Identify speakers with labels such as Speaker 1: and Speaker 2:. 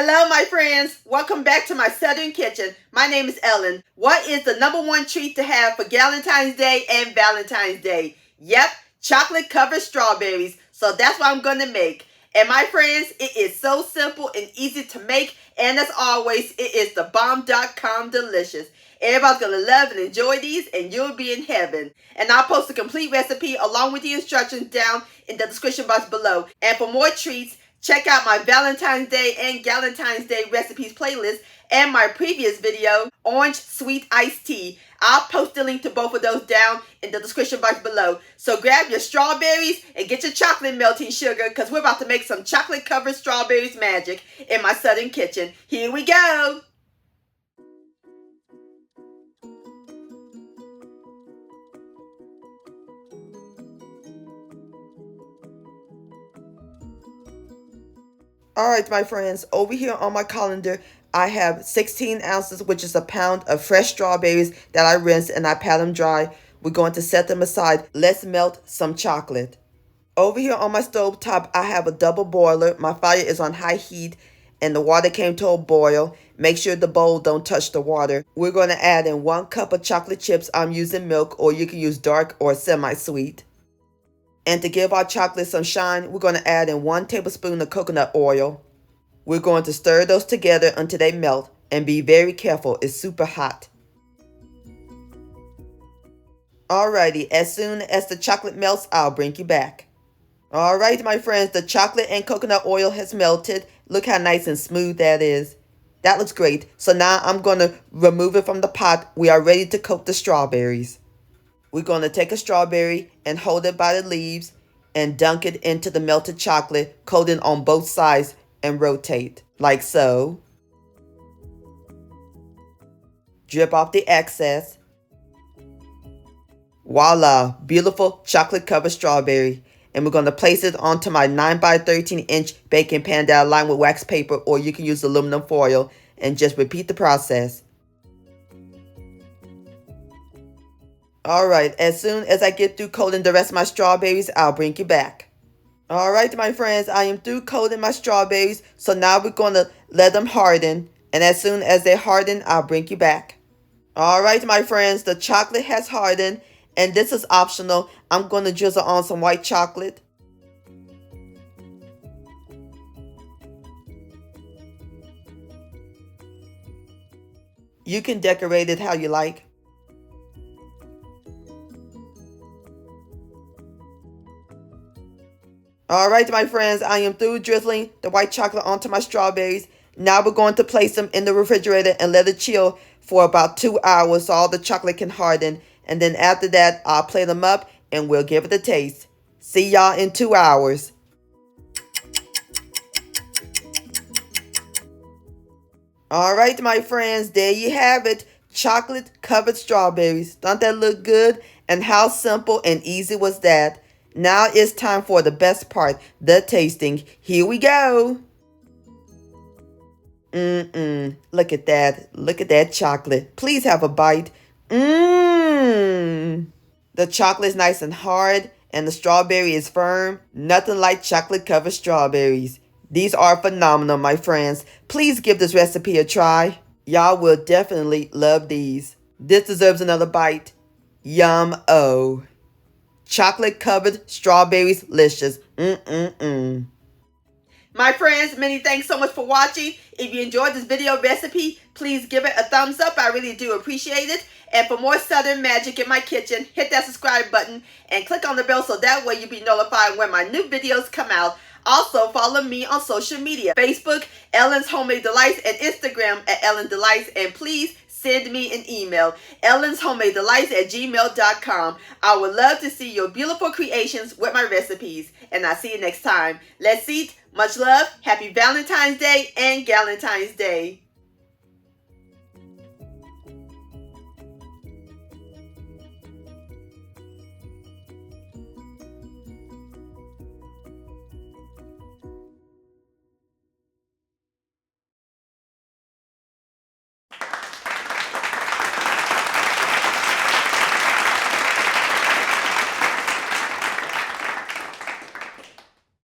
Speaker 1: Hello, my friends. Welcome back to my Southern Kitchen. My name is Ellen. What is the #1 treat to have for Galentine's Day and Valentine's Day? Yep, chocolate-covered strawberries. So that's what I'm going to make. And my friends, it is so simple and easy to make. And as always, it is the bomb.com delicious. Everybody's going to love and enjoy these, and you'll be in heaven. And I'll post a complete recipe along with the instructions down in the description box below. And for more treats, check out my Valentine's Day and Galentine's Day recipes playlist and my previous video, Orange Sweet Iced Tea. I'll post the link to both of those down in the description box below. So grab your strawberries and get your chocolate melting sugar, because we're about to make some chocolate-covered strawberries magic in my Southern Kitchen. Here we go! Alright, my friends, over here on my calendar, I have 16 ounces, which is a pound of fresh strawberries that I rinsed and I pat them dry. We're going to set them aside. Let's melt some chocolate. Over here on my stove top, I have a double boiler. My fire is on high heat and the water came to a boil. Make sure the bowl don't touch the water. We're going to add in 1 cup of chocolate chips. I'm using milk, or you can use dark or semi-sweet. And to give our chocolate some shine, we're going to add in 1 tablespoon of coconut oil. We're going to stir those together until they melt, and be very careful, it's super hot. Alrighty, as soon as the chocolate melts, I'll bring you back. Alright, my friends, the chocolate and coconut oil has melted. Look how nice and smooth that is. That looks great. So now I'm going to remove it from the pot. We are ready to coat the strawberries. We're going to take a strawberry and hold it by the leaves and dunk it into the melted chocolate, coating on both sides, and rotate like so. Drip off the excess. Voila, beautiful chocolate covered strawberry. And we're going to place it onto my 9 by 13 inch baking pan that I lined with wax paper, or you can use aluminum foil, and just repeat the process. Alright, as soon as I get through coating the rest of my strawberries, I'll bring you back. Alright, my friends, I am through coating my strawberries, so now we're going to let them harden. And as soon as they harden, I'll bring you back. Alright, my friends, the chocolate has hardened, and this is optional. I'm going to drizzle on some white chocolate. You can decorate it how you like. Alright, my friends, I am through drizzling the white chocolate onto my strawberries. Now we're going to place them in the refrigerator and let it chill for about 2 hours so all the chocolate can harden. And then after that, I'll plate them up and we'll give it a taste. See y'all in 2 hours. Alright, my friends, there you have it. Chocolate covered strawberries. Don't that look good? And how simple and easy was that? Now it's time for the best part, the tasting. Here we go. Look at that. Look at that chocolate. Please have a bite. The chocolate is nice and hard, and the strawberry is firm. Nothing like chocolate covered strawberries. These are phenomenal, my friends. Please give this recipe a try. Y'all will definitely love these. This deserves another bite. Yum-o. Chocolate covered strawberries licious. My friends, many thanks so much for watching. If you enjoyed this video recipe, please give it a thumbs up. I really do appreciate it. And for more Southern magic in my kitchen, hit that subscribe button and click on the bell so that way you'll be notified when my new videos come out. Also, follow me on social media. Facebook, Ellen's Homemade Delights, and Instagram at Ellen Delights. And please send me an email, ellenshomemadedelights@gmail.com. I would love to see your beautiful creations with my recipes. And I'll see you next time. Let's eat. Much love. Happy Valentine's Day and Galentine's Day.